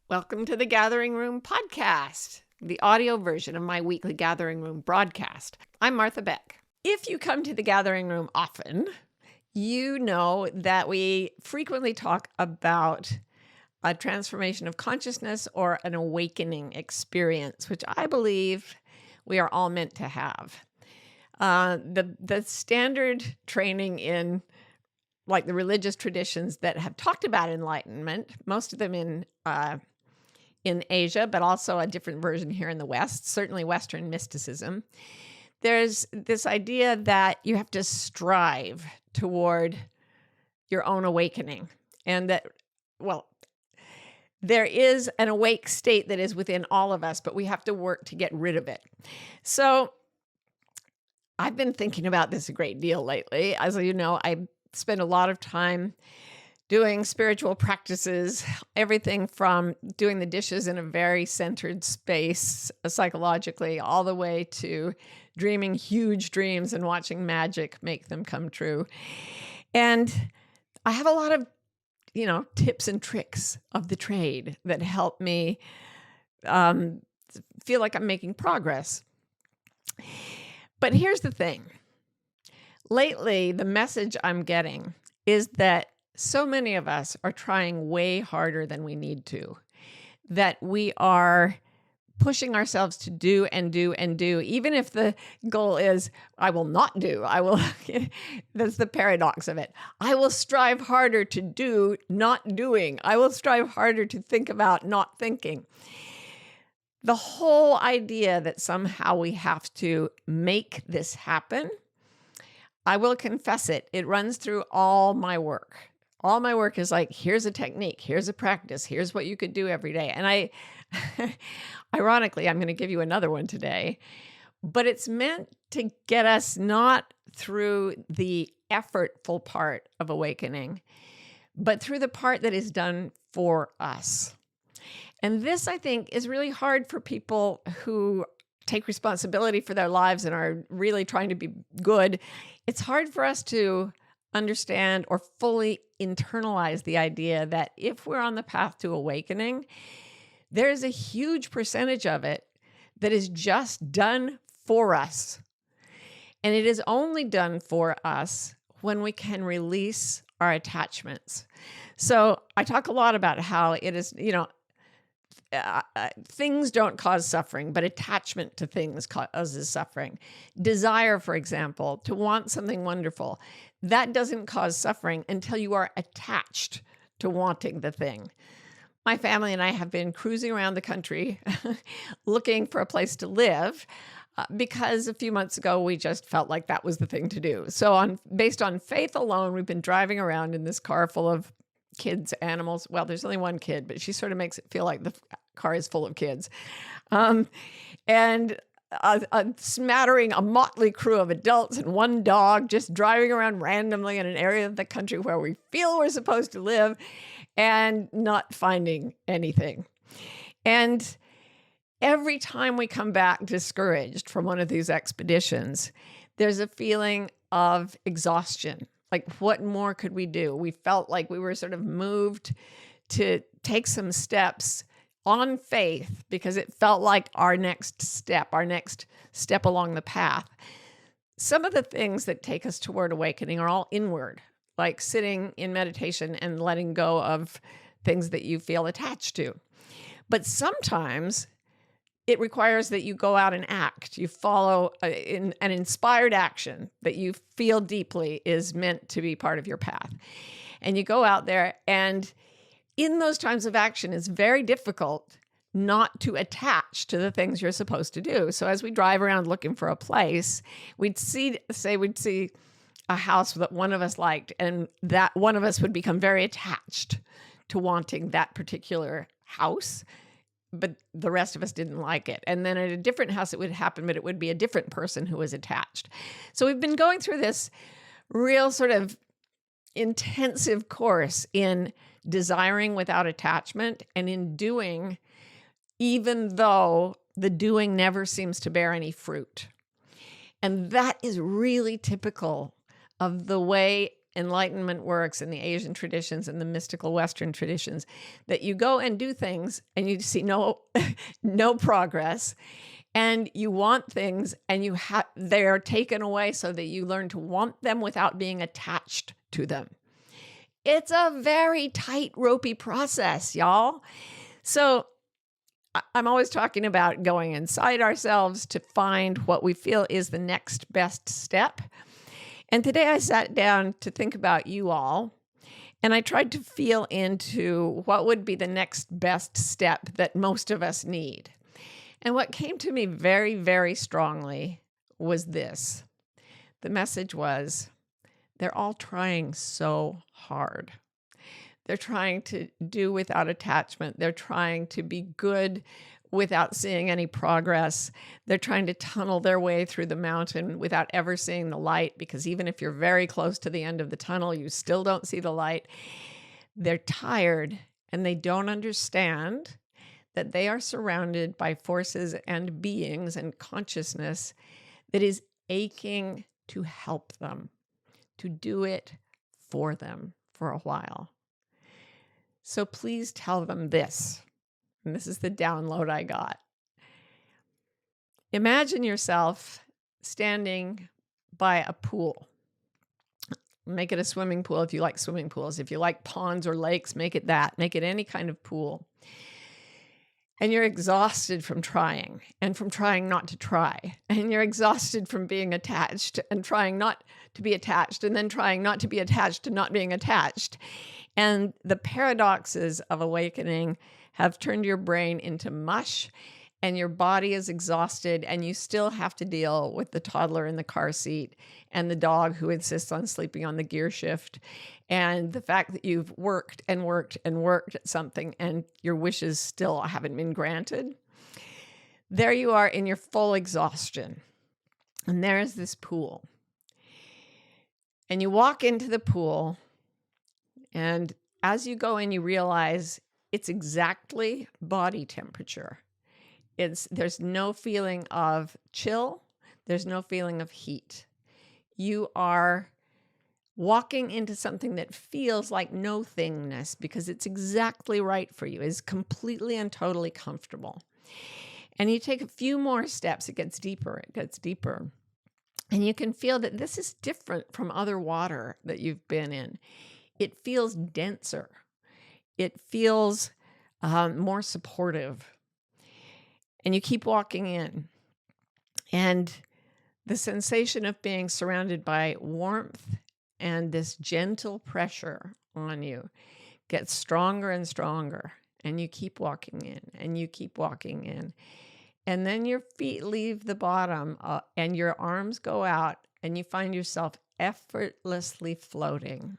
Welcome to the Gathering Room podcast, the audio version of my weekly Gathering Room broadcast. I'm Martha Beck. If you come to the Gathering Room often, you know that we frequently talk about a transformation of consciousness or an awakening experience, which I believe we are all meant to have. The standard training in like the religious traditions that have talked about enlightenment, most of them in Asia, but also a different version here in the West, certainly Western mysticism. There's this idea that you have to strive toward your own awakening, and that, well, there is an awake state that is within all of us, but we have to work to get rid of it. So I've been thinking about this a great deal lately. As you know, I spend a lot of time doing spiritual practices, everything from doing the dishes in a very centered space psychologically, all the way to dreaming huge dreams and watching magic make them come true. And I have a lot of, tips and tricks of the trade that help me feel like I'm making progress. But here's the thing. Lately, the message I'm getting is that so many of us are trying way harder than we need to, that we are pushing ourselves to do and do and do, even if the goal is, I will not do. That's the paradox of it. I will strive harder to do, not doing. I will strive harder to think about not thinking. The whole idea that somehow we have to make this happen, I will confess it runs through all my work. All my work is like, here's a technique, here's a practice, here's what you could do every day. And ironically, I'm going to give you another one today, but it's meant to get us not through the effortful part of awakening, but through the part that is done for us. And this, I think, is really hard for people who take responsibility for their lives and are really trying to be good. It's hard for us to understand or fully internalize the idea that if we're on the path to awakening, there's a huge percentage of it that is just done for us. And it is only done for us when we can release our attachments. So I talk a lot about how it is, things don't cause suffering, but attachment to things causes suffering. Desire, for example, to want something wonderful, that doesn't cause suffering until you are attached to wanting the thing. My family and I have been cruising around the country looking for a place to live because a few months ago we just felt like that was the thing to do. So based on faith alone, we've been driving around in this car full of kids, animals. Well, there's only one kid, but she sort of makes it feel like the car is full of kids. And a smattering, a motley crew of adults and one dog just driving around randomly in an area of the country where we feel we're supposed to live and not finding anything. And every time we come back discouraged from one of these expeditions, there's a feeling of exhaustion. Like, what more could we do? We felt like we were sort of moved to take some steps on faith because it felt like our next step along the path. Some of the things that take us toward awakening are all inward, like sitting in meditation and letting go of things that you feel attached to. But sometimes it requires that you go out and act. You follow an inspired action that you feel deeply is meant to be part of your path. And you go out there, and in those times of action, it's very difficult not to attach to the things you're supposed to do. So as we drive around looking for a place, we'd see a house that one of us liked, and that one of us would become very attached to wanting that particular house, but the rest of us didn't like it. And then at a different house, it would happen, but it would be a different person who was attached. So we've been going through this real sort of intensive course in desiring without attachment and in doing, even though the doing never seems to bear any fruit. And that is really typical of the way enlightenment works in the Asian traditions and the mystical Western traditions, that you go and do things and you see no progress, and you want things and they're taken away so that you learn to want them without being attached to them. It's a very tight, ropey process, y'all. So I'm always talking about going inside ourselves to find what we feel is the next best step. And today I sat down to think about you all, and I tried to feel into what would be the next best step that most of us need. And what came to me very, very strongly was this. The message was, they're all trying so hard. They're trying to do without attachment. They're trying to be good without seeing any progress. They're trying to tunnel their way through the mountain without ever seeing the light, because even if you're very close to the end of the tunnel, you still don't see the light. They're tired, and they don't understand that they are surrounded by forces and beings and consciousness that is aching to help them, to do it for them for a while. So please tell them this, and this is the download I got. Imagine yourself standing by a pool. Make it a swimming pool if you like swimming pools. If you like ponds or lakes, make it that. Make it any kind of pool. And you're exhausted from trying and from trying not to try. And you're exhausted from being attached and trying not to be attached, and then trying not to be attached to not being attached. And the paradoxes of awakening have turned your brain into mush, and your body is exhausted, and you still have to deal with the toddler in the car seat and the dog who insists on sleeping on the gear shift, and the fact that you've worked and worked and worked at something and your wishes still haven't been granted. There you are in your full exhaustion, and there's this pool. And you walk into the pool, and as you go in, you realize it's exactly body temperature. There's no feeling of chill. There's no feeling of heat. You are walking into something that feels like no thingness because it's exactly right for you. It's completely and totally comfortable. And you take a few more steps, it gets deeper, And you can feel that this is different from other water that you've been in. It feels denser. It feels more supportive. And you keep walking in. And the sensation of being surrounded by warmth and this gentle pressure on you gets stronger and stronger. And you keep walking in, and you keep walking in. And then your feet leave the bottom and your arms go out, and you find yourself effortlessly floating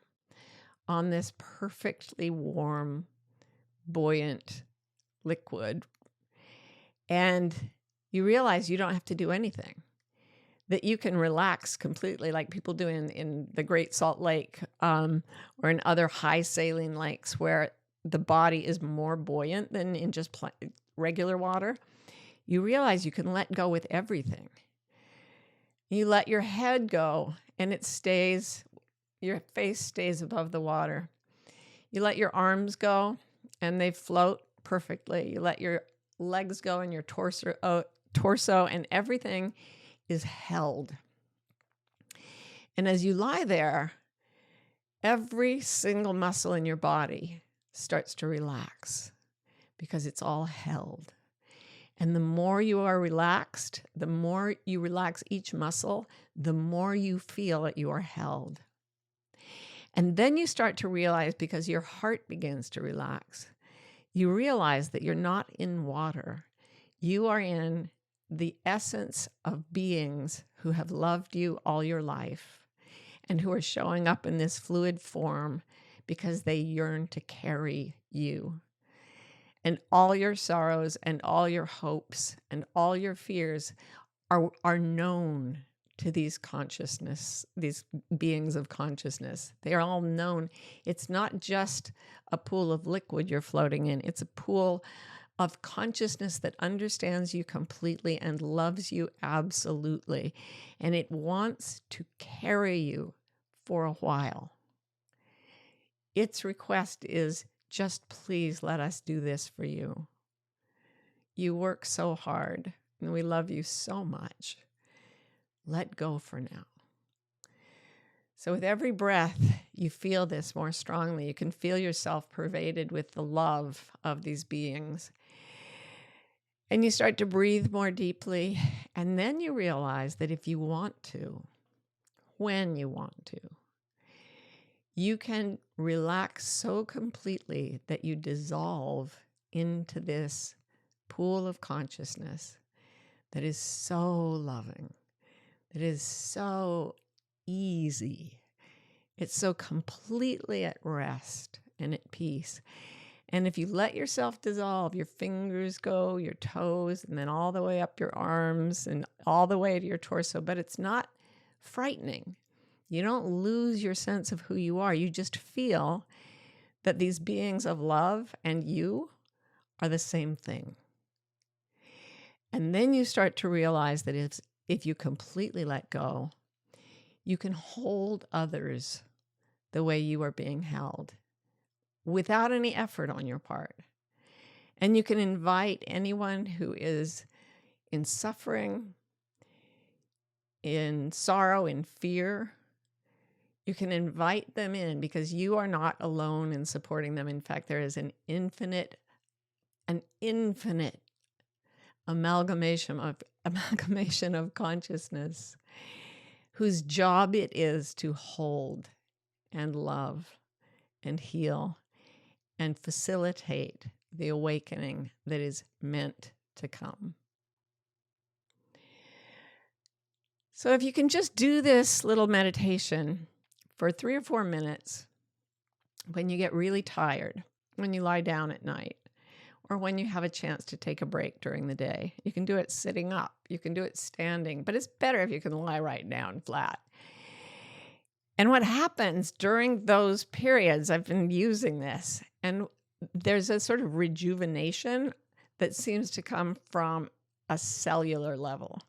on this perfectly warm, buoyant liquid. And you realize you don't have to do anything, that you can relax completely like people do in the Great Salt Lake or in other high saline lakes where the body is more buoyant than in just regular water. You realize you can let go with everything. You let your head go, and it stays, your face stays above the water. You let your arms go, and they float perfectly. You let your legs go and your torso, and everything is held. And as you lie there, every single muscle in your body starts to relax because it's all held. And the more you are relaxed, the more you relax each muscle, the more you feel that you are held. And then you start to realize, because your heart begins to relax, you realize that you're not in water. You are in the essence of beings who have loved you all your life and who are showing up in this fluid form because they yearn to carry you. And all your sorrows and all your hopes and all your fears are known to these beings of consciousness. They are all known. It's not just a pool of liquid you're floating in. It's a pool of consciousness that understands you completely and loves you absolutely. And it wants to carry you for a while. its request is, just please let us do this for you. You work so hard, and we love you so much. Let go for now. So with every breath, you feel this more strongly. You can feel yourself pervaded with the love of these beings. And you start to breathe more deeply. And then you realize that if you want to, when you want to, you can relax so completely that you dissolve into this pool of consciousness that is so loving, that is so easy. It's so completely at rest and at peace. And if you let yourself dissolve, your fingers go, your toes, and then all the way up your arms and all the way to your torso, but it's not frightening. You don't lose your sense of who you are. You just feel that these beings of love and you are the same thing. And then you start to realize that if you completely let go, you can hold others the way you are being held without any effort on your part. And you can invite anyone who is in suffering, in sorrow, in fear. You can invite them in because you are not alone in supporting them. In fact, there is an infinite amalgamation of consciousness whose job it is to hold and love and heal and facilitate the awakening that is meant to come. So if you can just do this little meditation for 3 or 4 minutes when you get really tired, when you lie down at night, or when you have a chance to take a break during the day. You can do it sitting up, you can do it standing, but it's better if you can lie right down flat. And what happens during those periods, I've been using this, and there's a sort of rejuvenation that seems to come from a cellular level.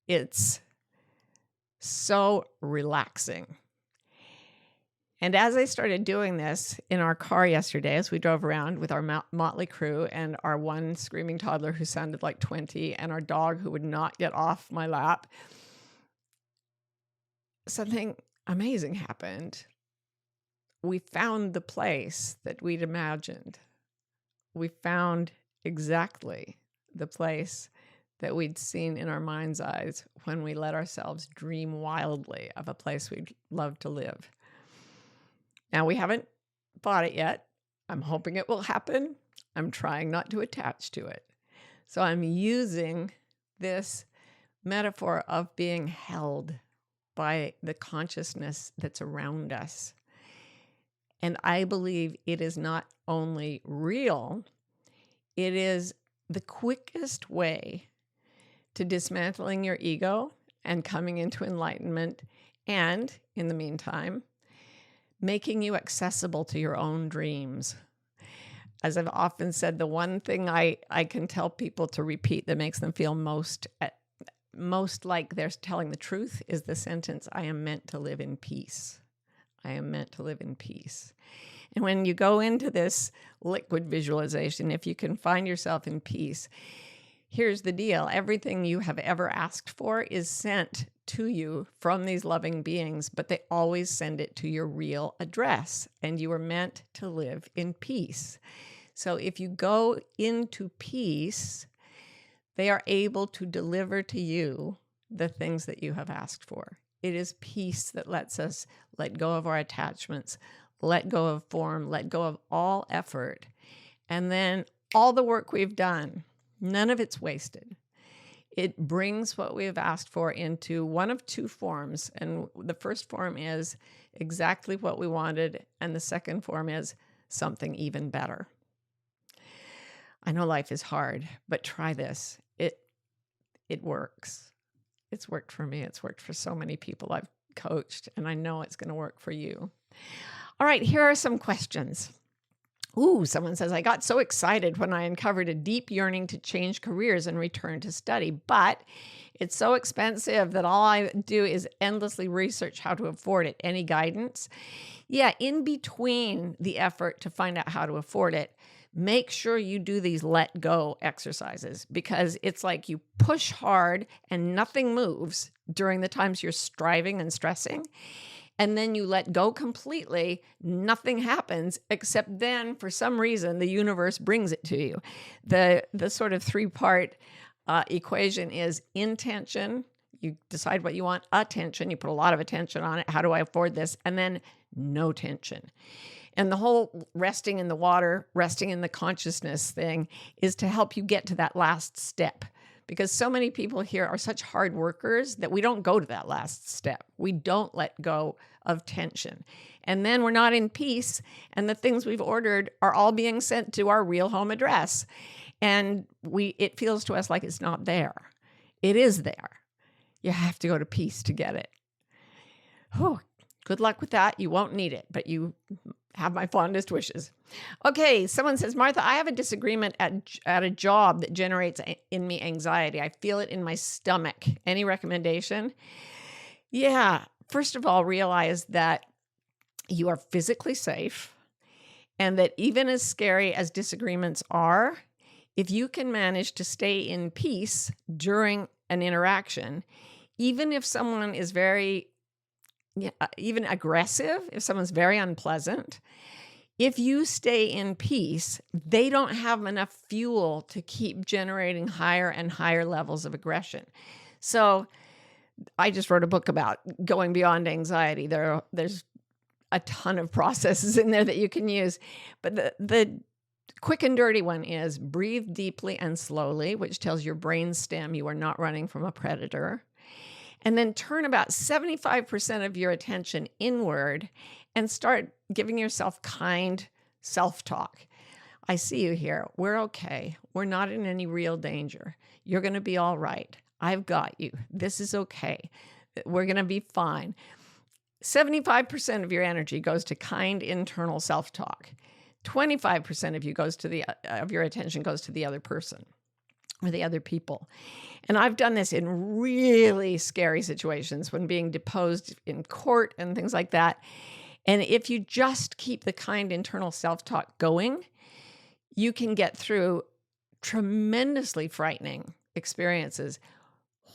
It's so relaxing. And as I started doing this in our car yesterday, as we drove around with our motley crew and our one screaming toddler who sounded like 20 and our dog who would not get off my lap, something amazing happened. We found the place that we'd imagined. We found exactly the place that we'd seen in our mind's eyes when we let ourselves dream wildly of a place we'd love to live. Now, we haven't bought it yet. I'm hoping it will happen. I'm trying not to attach to it. So I'm using this metaphor of being held by the consciousness that's around us. And I believe it is not only real, it is the quickest way to dismantling your ego and coming into enlightenment, and in the meantime, making you accessible to your own dreams. As I've often said, the one thing I can tell people to repeat that makes them feel most like they're telling the truth is the sentence, I am meant to live in peace. I am meant to live in peace. And when you go into this liquid visualization, if you can find yourself in peace, here's the deal. Everything you have ever asked for is sent to you from these loving beings, but they always send it to your real address, and you are meant to live in peace. So if you go into peace, they are able to deliver to you the things that you have asked for. It is peace that lets us let go of our attachments, let go of form, let go of all effort, and then all the work we've done, none of it's wasted. It brings what we have asked for into one of 2 forms. And the first form is exactly what we wanted. And the second form is something even better. I know life is hard, but try this. It works. It's worked for me. It's worked for so many people I've coached, and I know it's going to work for you. All right, here are some questions. Ooh, someone says, I got so excited when I uncovered a deep yearning to change careers and return to study, but it's so expensive that all I do is endlessly research how to afford it. Any guidance? Yeah, in between the effort to find out how to afford it, make sure you do these let go exercises, because it's like you push hard and nothing moves during the times you're striving and stressing. And then you let go completely, nothing happens, except then for some reason the universe brings it to you. The sort of three-part equation is intention. You decide what you want. Attention, you put a lot of attention on it. How do I afford this? And then no tension. And the whole resting in the water, resting in the consciousness thing is to help you get to that last step. Because so many people here are such hard workers that we don't go to that last step. We don't let go of tension. And then we're not in peace, and the things we've ordered are all being sent to our real home address. And it feels to us like it's not there. It is there. You have to go to peace to get it. Oh, good luck with that. You won't need it, but you have my fondest wishes. Okay, someone says, Martha, I have a disagreement at a job that generates in me anxiety. I feel it in my stomach. Any recommendation? Yeah, first of all, realize that you are physically safe, and that even as scary as disagreements are, if you can manage to stay in peace during an interaction, even if someone is even aggressive, if someone's very unpleasant, if you stay in peace, they don't have enough fuel to keep generating higher and higher levels of aggression. So I just wrote a book about going beyond anxiety. There's a ton of processes in there that you can use. But the quick and dirty one is breathe deeply and slowly, which tells your brain stem you are not running from a predator. And then turn about 75% of your attention inward and start giving yourself kind self-talk. I see you here. We're okay. We're not in any real danger. You're going to be all right. I've got you. This is okay. We're going to be fine. 75% of your energy goes to kind internal self-talk. 25% of your attention goes to the other person or the other people. And I've done this in really scary situations when being deposed in court and things like that. And if you just keep the kind internal self-talk going, you can get through tremendously frightening experiences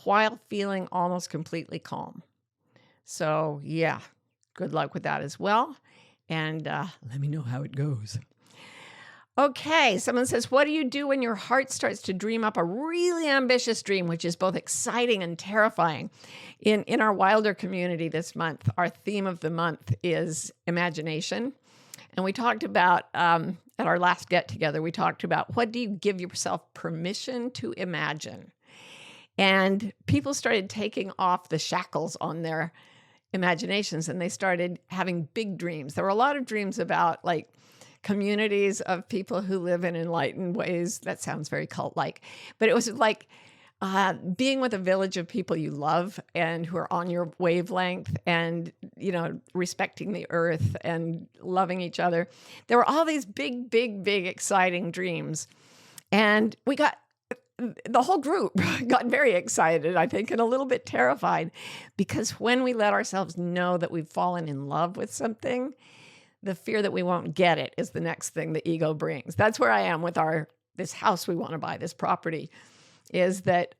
while feeling almost completely calm. So yeah, good luck with that as well. And let me know how it goes. Okay, someone says, what do you do when your heart starts to dream up a really ambitious dream, which is both exciting and terrifying? In our Wilder community this month, our theme of the month is imagination. And we talked about, at our last get-together, we talked about what do you give yourself permission to imagine? And people started taking off the shackles on their imaginations, and they started having big dreams. There were a lot of dreams about like communities of people who live in enlightened ways. That sounds very cult-like, but it was like being with a village of people you love and who are on your wavelength and, respecting the earth and loving each other. There were all these big, big, big, exciting dreams. And the whole group got very excited, I think, and a little bit terrified, because when we let ourselves know that we've fallen in love with something, the fear that we won't get it is the next thing the ego brings. That's where I am with this house we want to buy, this property, is that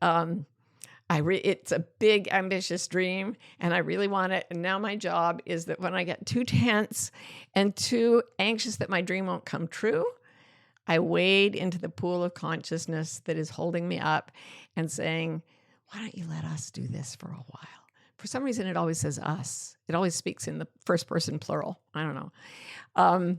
it's a big, ambitious dream, and I really want it. And now my job is that when I get too tense and too anxious that my dream won't come true, I wade into the pool of consciousness that is holding me up and saying, why don't you let us do this for a while? For some reason, it always says us. It always speaks in the first person plural. I don't know.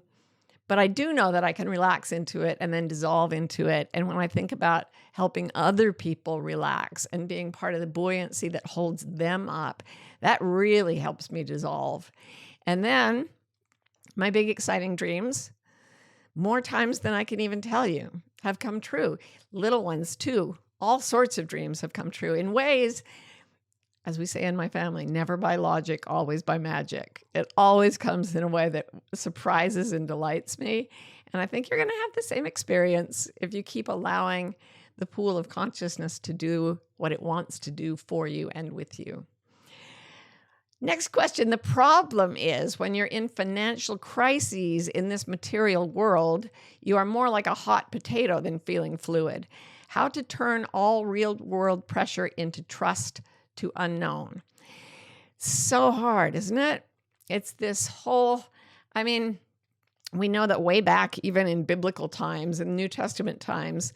But I do know that I can relax into it and then dissolve into it. And when I think about helping other people relax and being part of the buoyancy that holds them up, that really helps me dissolve. And then my big exciting dreams, more times than I can even tell you, have come true. Little ones too. All sorts of dreams have come true in ways, as we say in my family, never by logic, always by magic. It always comes in a way that surprises and delights me. And I think you're going to have the same experience if you keep allowing the pool of consciousness to do what it wants to do for you and with you. Next question. The problem is when you're in financial crises in this material world, you are more like a hot potato than feeling fluid. How to turn all real world pressure into trust to unknown. So hard, isn't it? It's this whole, we know that way back, even in biblical times, in New Testament times,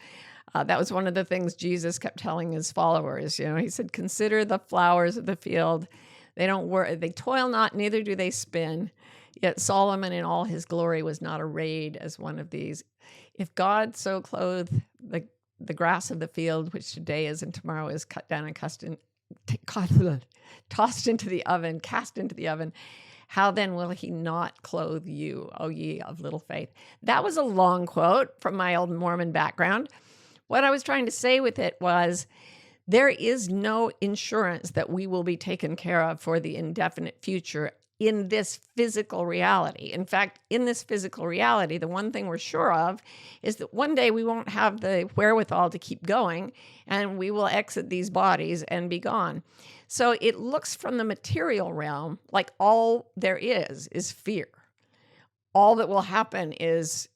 that was one of the things Jesus kept telling his followers. He said, consider the flowers of the field. They don't work, they toil not, neither do they spin. Yet Solomon in all his glory was not arrayed as one of these. If God so clothed the grass of the field, which today is and tomorrow is cut down and tossed into the oven, cast into the oven, how then will he not clothe you, O ye of little faith? That was a long quote from my old Mormon background. What I was trying to say with it was, there is no insurance that we will be taken care of for the indefinite future in this physical reality. In fact, in this physical reality, the one thing we're sure of is that one day we won't have the wherewithal to keep going, and we will exit these bodies and be gone. So it looks from the material realm like all there is fear. All that will happen is,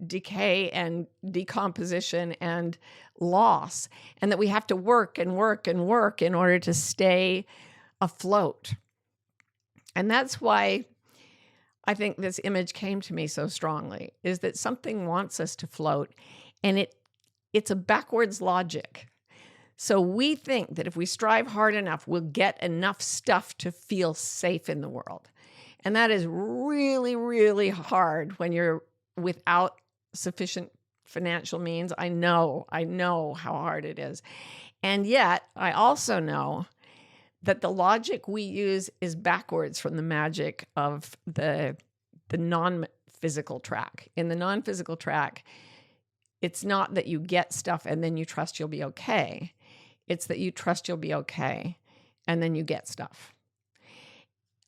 decay and decomposition and loss, and that we have to work and work and work in order to stay afloat. And that's why I think this image came to me so strongly, is that something wants us to float, and it's a backwards logic. So we think that if we strive hard enough, we'll get enough stuff to feel safe in the world. And that is really, really hard when you're without sufficient financial means. I know how hard it is. And yet, I also know that the logic we use is backwards from the magic of the non-physical track. In the non-physical track, it's not that you get stuff and then you trust you'll be okay. It's that you trust you'll be okay, and then you get stuff.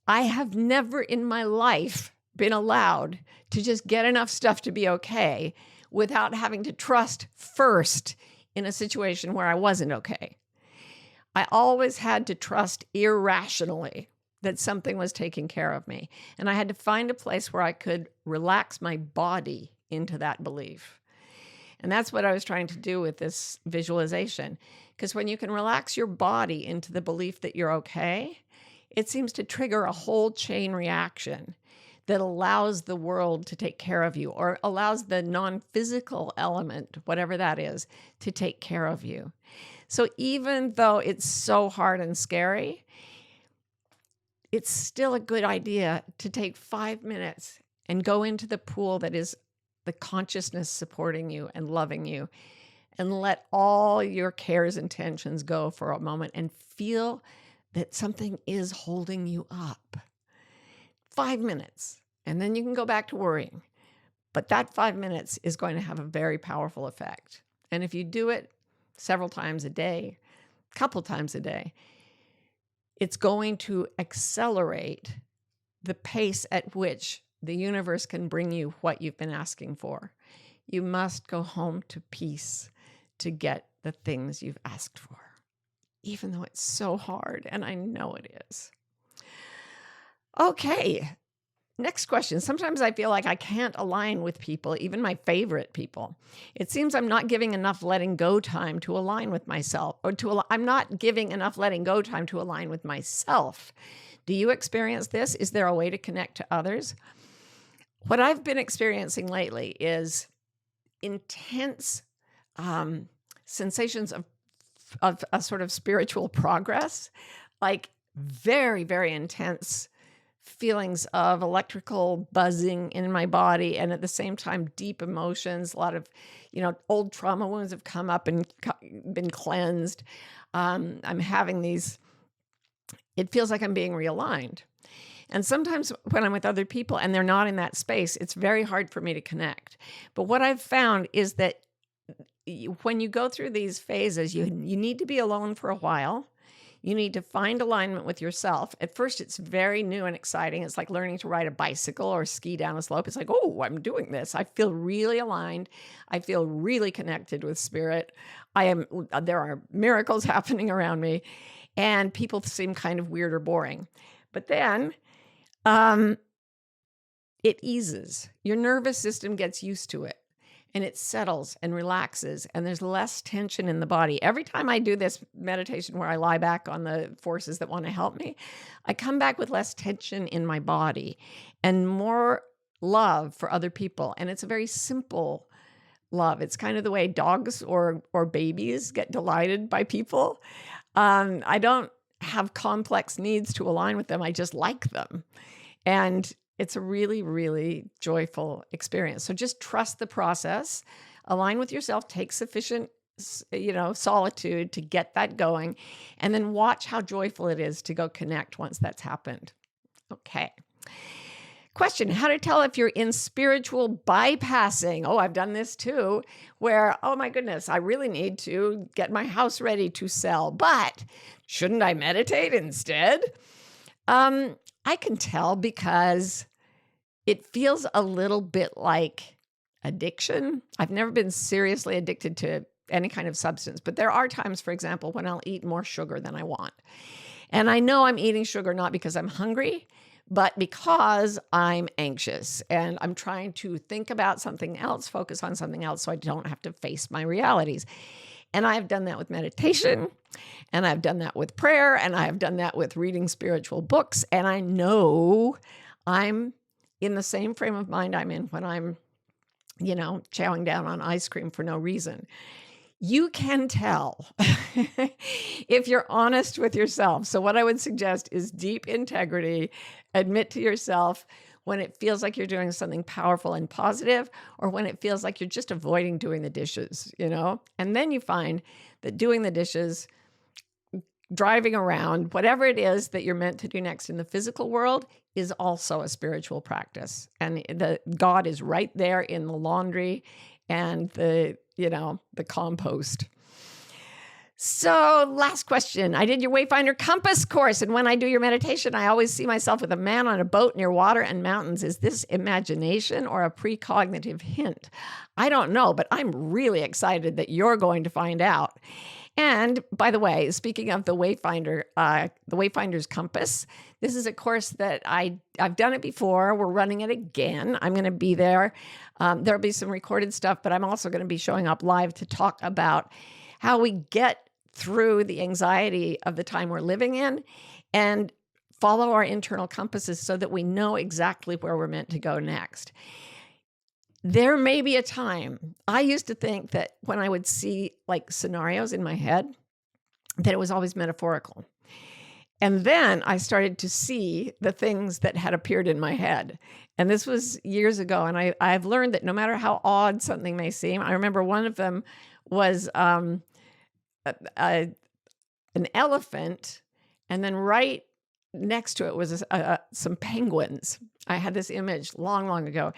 I have never in my life been allowed to just get enough stuff to be okay without having to trust first in a situation where I wasn't okay. I always had to trust irrationally that something was taking care of me. And I had to find a place where I could relax my body into that belief. And that's what I was trying to do with this visualization. Because when you can relax your body into the belief that you're okay, it seems to trigger a whole chain reaction that allows the world to take care of you, or allows the non-physical element, whatever that is, to take care of you. So even though it's so hard and scary, it's still a good idea to take 5 minutes and go into the pool that is the consciousness supporting you and loving you, and let all your cares and tensions go for a moment and feel that something is holding you up. 5 minutes, and then you can go back to worrying. But that 5 minutes is going to have a very powerful effect. And if you do it several times a day, a couple times a day, it's going to accelerate the pace at which the universe can bring you what you've been asking for. You must go home to peace to get the things you've asked for, even though it's so hard, and I know it is. Okay, next question. Sometimes I feel like I can't align with people, even my favorite people. It seems I'm not giving enough letting go time to align with myself, or I'm not giving enough letting go time to align with myself. Do you experience this? Is there a way to connect to others? What I've been experiencing lately is intense sensations of a sort of spiritual progress, like very, very intense feelings of electrical buzzing in my body, and at the same time, deep emotions. A lot of, old trauma wounds have come up and been cleansed. I'm having these, it feels like I'm being realigned. And sometimes when I'm with other people and they're not in that space, it's very hard for me to connect. But what I've found is that when you go through these phases, you need to be alone for a while. You need to find alignment with yourself. At first, it's very new and exciting. It's like learning to ride a bicycle or ski down a slope. It's like, oh, I'm doing this. I feel really aligned. I feel really connected with spirit. There are miracles happening around me, and people seem kind of weird or boring. But then it eases. Your nervous system gets used to it, and it settles and relaxes, and there's less tension in the body. Every time I do this meditation where I lie back on the forces that want to help me, I come back with less tension in my body and more love for other people. And it's a very simple love. It's kind of the way dogs or babies get delighted by people. I don't have complex needs to align with them. I just like them. And it's a really, really joyful experience. So just trust the process, align with yourself, take sufficient, solitude to get that going, and then watch how joyful it is to go connect once that's happened. Okay. Question, how to tell if you're in spiritual bypassing? Oh, I've done this too, where, oh my goodness, I really need to get my house ready to sell, but shouldn't I meditate instead? I can tell because it feels a little bit like addiction. I've never been seriously addicted to any kind of substance, but there are times, for example, when I'll eat more sugar than I want. And I know I'm eating sugar not because I'm hungry, but because I'm anxious and I'm trying to think about something else, focus on something else so I don't have to face my realities. And I've done that with meditation, and I've done that with prayer, and I've done that with reading spiritual books. And I know I'm in the same frame of mind I'm in when I'm, chowing down on ice cream for no reason. You can tell if you're honest with yourself. So what I would suggest is deep integrity. Admit to yourself when it feels like you're doing something powerful and positive, or when it feels like you're just avoiding doing the dishes, And then you find that doing the dishes, driving around, whatever it is that you're meant to do next in the physical world is also a spiritual practice. And the God is right there in the laundry and the compost. So last question. I did your Wayfinder Compass course, and when I do your meditation, I always see myself with a man on a boat near water and mountains. Is this imagination or a precognitive hint? I don't know, but I'm really excited that you're going to find out. And by the way, speaking of the Wayfinder's Compass, this is a course that I've done it before. We're running it again. I'm going to be there. There'll be some recorded stuff, but I'm also going to be showing up live to talk about how we get through the anxiety of the time we're living in and follow our internal compasses so that we know exactly where we're meant to go next. There may be a time, I used to think that when I would see like scenarios in my head, that it was always metaphorical. And then I started to see the things that had appeared in my head. And this was years ago. And I've learned that no matter how odd something may seem, I remember one of them was an elephant, and then right next to it was some penguins. I had this image long, long ago.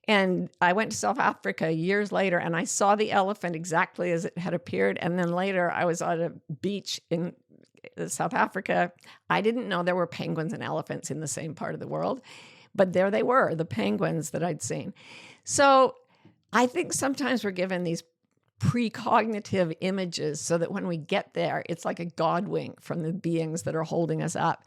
And I went to South Africa years later, and I saw the elephant exactly as it had appeared. And then later I was on a beach in South Africa. I didn't know there were penguins and elephants in the same part of the world, but there they were, the penguins that I'd seen. So I think sometimes we're given these precognitive images so that when we get there, it's like a God wink from the beings that are holding us up.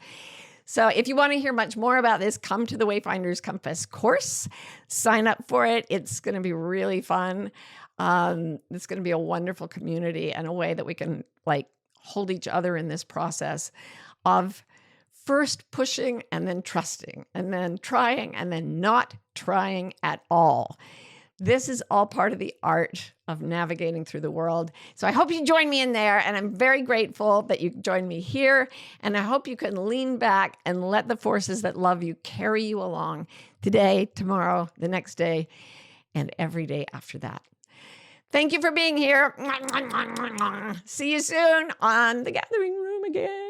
So if you want to hear much more about this, come to the Wayfinders Compass course, sign up for it. It's going to be really fun. It's going to be a wonderful community and a way that we can hold each other in this process of first pushing and then trusting and then trying and then not trying at all. This is all part of the art of navigating through the world. So I hope you join me in there, and I'm very grateful that you joined me here, and I hope you can lean back and let the forces that love you carry you along today, tomorrow, the next day, and every day after that. Thank you for being here. See you soon on the Gathering Room again.